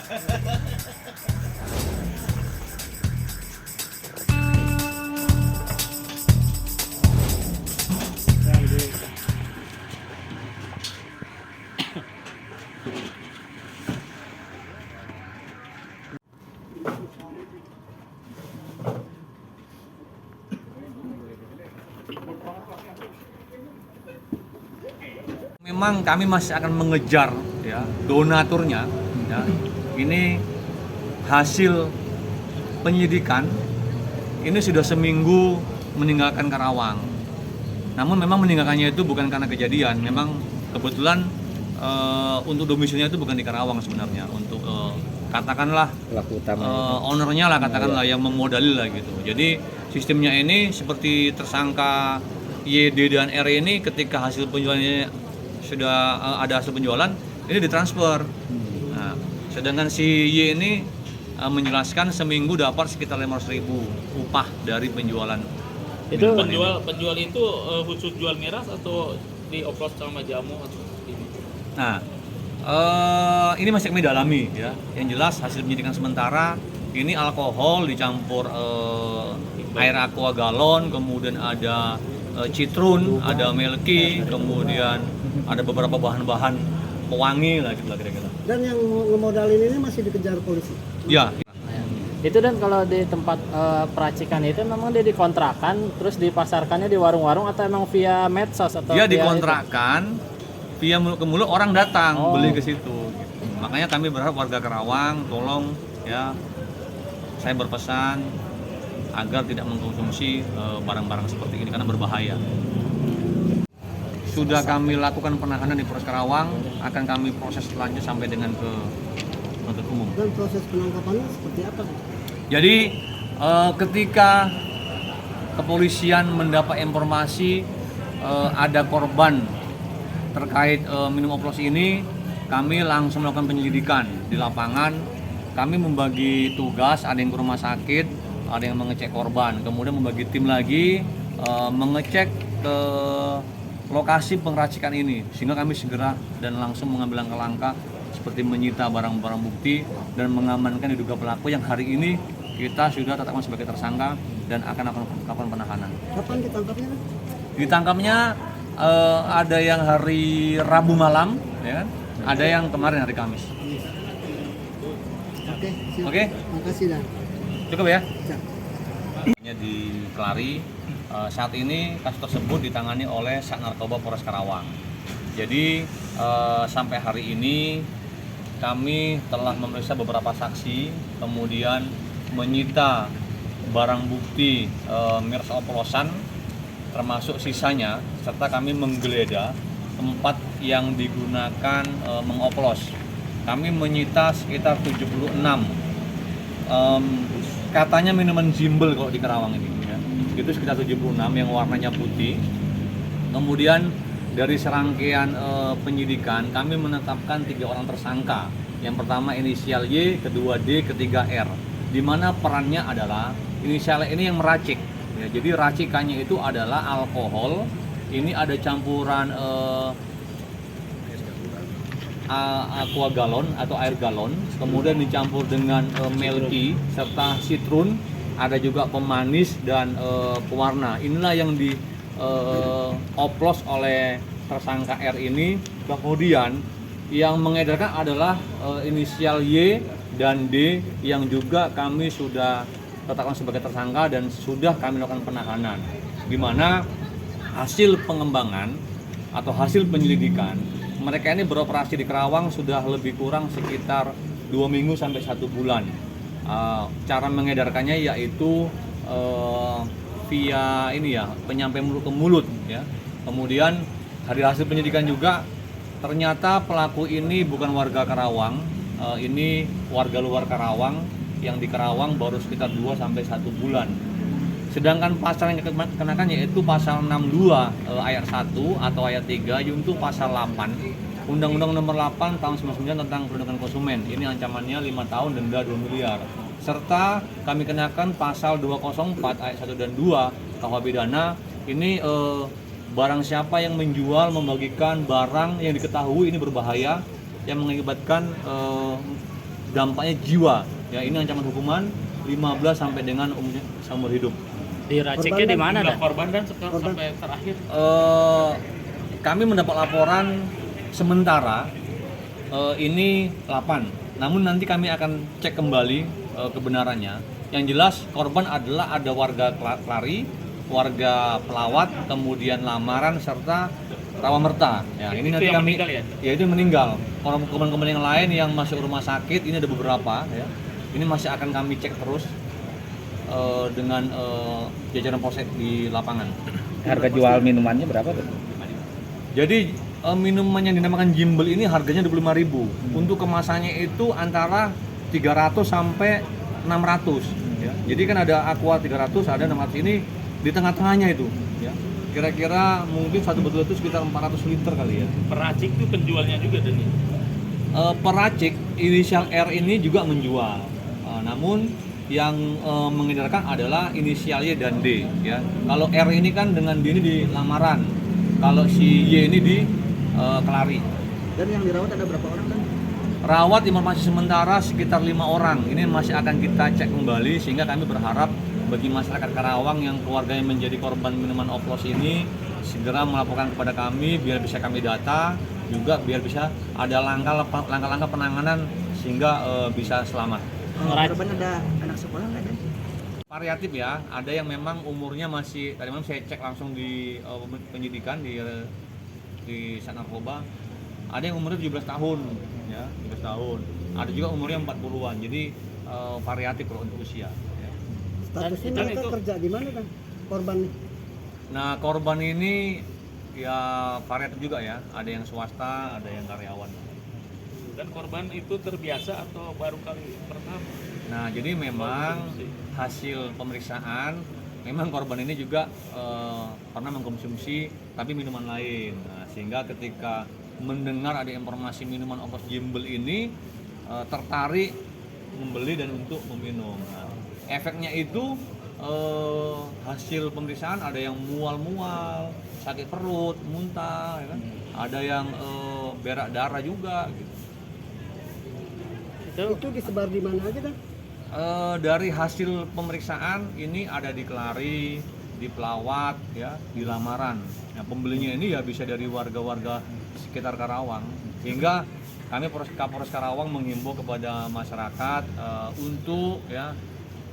Memang kami masih akan mengejar ya donaturnya. Ya. Ini hasil penyidikan. Ini sudah seminggu meninggalkan Karawang. Namun memang meninggalkannya itu bukan karena kejadian. Memang kebetulan untuk domisilinya itu bukan di Karawang sebenarnya. Untuk katakanlah Pelaku utama ownernya lah katakanlah yang memodali lah gitu. Jadi sistemnya ini seperti tersangka YD dan R ini ketika hasil penjualannya sudah ada hasil penjualan ini ditransfer. Nah, sedangkan si Y ini menjelaskan seminggu dapat sekitar 500.000 upah dari penjualan. Itu penjual itu khusus jual miras atau dioplos sama jamu atau ini? Nah, ini masih kami dalami ya. Yang jelas hasil penyidikan sementara ini alkohol dicampur air aqua galon, kemudian ada citrun, ada milky, kemudian ada beberapa bahan-bahan pewangi lah gitu lah kira-kira. Dan yang ngemodalin ini masih dikejar polisi? Ya. Itu dan kalau di tempat peracikan itu memang dia dikontrakan terus dipasarkannya di warung-warung atau emang via medsos atau dia dikontrakan via mulut ke mulut orang datang beli ke situ gitu. Makanya kami berharap warga Karawang tolong ya, saya berpesan agar tidak mengkonsumsi barang-barang seperti ini karena berbahaya. Sudah kami lakukan penahanan di Polres Karawang, akan kami proses lanjut sampai dengan ke penuntut umum. Dan proses penangkapannya seperti apa? Jadi ketika kepolisian mendapat informasi ada korban terkait minum oplos ini, kami langsung melakukan penyelidikan di lapangan. Kami membagi tugas, ada yang ke rumah sakit, ada yang mengecek korban, kemudian membagi tim lagi mengecek ke lokasi pengracikan ini, sehingga kami segera dan langsung mengambil langkah-langkah seperti menyita barang-barang bukti dan mengamankan diduga pelaku yang hari ini kita sudah tetapkan sebagai tersangka dan akan melakukan penahanan. Kapan ditangkapnya? Ditangkapnya ada yang hari Rabu malam, ya kan? Ada yang kemarin hari Kamis. Oke, siap. Oke. Makasih Dan. Cukup ya? Siap. Di Kelari, saat ini kasus tersebut ditangani oleh Sat Narkoba Polres Karawang. Jadi sampai hari ini kami telah memeriksa beberapa saksi, kemudian menyita barang bukti miras oplosan termasuk sisanya, serta kami menggeledah tempat yang digunakan mengoplos. Kami menyita sekitar 76 katanya minuman Jimbel kalau di Karawang ini ya. Itu sekitar 76 yang warnanya putih. Kemudian dari serangkaian penyidikan kami menetapkan 3 orang tersangka. Yang pertama inisial Y, kedua D, ketiga R. Di mana perannya adalah inisial ini yang meracik. Ya, jadi racikannya itu adalah alkohol. Ini ada campuran aqua galon atau air galon, kemudian dicampur dengan milky serta citrun, ada juga pemanis dan pewarna. Inilah yang dioplos oleh tersangka R ini. Kemudian yang mengedarkan adalah inisial Y dan D yang juga kami sudah tetapkan sebagai tersangka dan sudah kami lakukan penahanan. Di mana hasil pengembangan atau hasil penyelidikan, mereka ini beroperasi di Karawang sudah lebih kurang sekitar 2 minggu sampai 1 bulan. Cara mengedarkannya yaitu via ini ya, penyampaian mulut ke mulut ya. Kemudian dari hasil penyidikan juga ternyata pelaku ini bukan warga Karawang, ini warga luar Karawang yang di Karawang baru sekitar 2 sampai 1 bulan. Sedangkan pasal yang dikenakan yaitu pasal 62 ayat 1 atau ayat 3 yaitu pasal 8 Undang-Undang Nomor 8 tahun 99 tentang perlindungan konsumen. Ini ancamannya 5 tahun denda 2 miliar. Serta kami kenakan pasal 204 ayat 1 dan 2 KUH pidana. Ini barang siapa yang menjual, membagikan barang yang diketahui ini berbahaya yang mengakibatkan dampaknya jiwa. Ya, ini ancaman hukuman 15 sampai dengan seumur hidup. Diraciknya di mana dah? Korban dan sampai terakhir Kami mendapat laporan sementara ini 8. Namun nanti kami akan cek kembali kebenarannya. Yang jelas korban adalah ada warga Kelari, warga Pelawat, kemudian Lamaran serta Rawamerta. Ya, ini nanti yang kami meninggal ya? ya itu yang meninggal. Korban-korban yang lain yang masuk rumah sakit ini ada beberapa ya. Ini masih akan kami cek terus dengan jajaran polsek di lapangan. Harga jual minumannya berapa tuh? Jadi minuman yang dinamakan Jimbel ini harganya 25.000. Untuk kemasannya itu antara 300 sampai 600 ya. Jadi kan ada Aqua 300, ada 600, ini di tengah-tengahnya itu ya. Kira-kira mungkin satu botol itu sekitar 400 liter kali ya. peracik itu penjualnya juga dan ini. Peracik inisial R ini juga menjual. Namun yang mengedarkan adalah inisialnya dan D ya. Kalau R ini kan dengan D ini di Lamaran. Kalau si Y ini di Kelari. Dan yang dirawat ada berapa orang kan? Rawat informasi sementara sekitar 5 orang. Ini masih akan kita cek kembali sehingga kami berharap bagi masyarakat Karawang yang keluarganya menjadi korban minuman oplos ini segera melaporkan kepada kami biar bisa kami data, juga biar bisa ada langkah-langkah penanganan sehingga bisa selamat. Korban ada anak sekolah nggak ada? Variatif ya, ada yang memang umurnya masih, tadi malam saya cek langsung di penyidikan di Sat Narkoba, ada yang umurnya 17 tahun ya, 17 tahun. Ada juga umurnya 40-an. Jadi variatif kalau untuk usia ya. Statusnya Dan mereka itu- kerja di mana kan? Korban nih? Nah, korban ini ya variatif juga ya, ada yang swasta, ada yang karyawan. Dan korban itu terbiasa atau baru kali pertama? Nah, jadi memang hasil pemeriksaan memang korban ini juga pernah mengkonsumsi tapi minuman lain. Nah, sehingga ketika mendengar ada informasi minuman oplos Jimbel ini tertarik membeli dan untuk meminum. Nah, efeknya itu hasil pemeriksaan ada yang mual-mual, sakit perut, muntah, ya kan? Ada yang berak darah juga gitu. Itu disebar di mana aja kan? Dari hasil pemeriksaan ini ada di Kelari, di Pelawat, ya, di Lamaran. Nah, pembelinya ini ya bisa dari warga-warga sekitar Karawang. Hingga kami Kapolres Karawang menghimbau kepada masyarakat untuk ya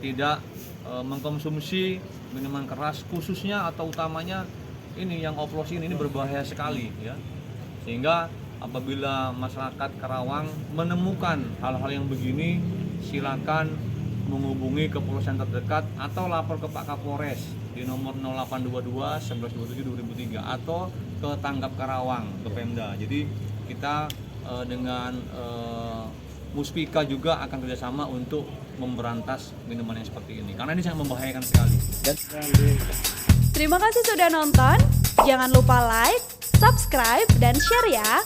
tidak mengkonsumsi minuman keras, khususnya atau utamanya ini yang oplos ini berbahaya sekali ya. Sehingga apabila masyarakat Karawang menemukan hal-hal yang begini, silakan menghubungi kepolisian terdekat atau lapor ke Pak Kapolres di nomor 0822 1127 2003 atau ke Tanggap Karawang, ke Pemda. Jadi kita dengan Muspika juga akan kerjasama untuk memberantas minuman yang seperti ini karena ini sangat membahayakan sekali. Terima kasih sudah nonton. Jangan lupa like, subscribe, dan share ya.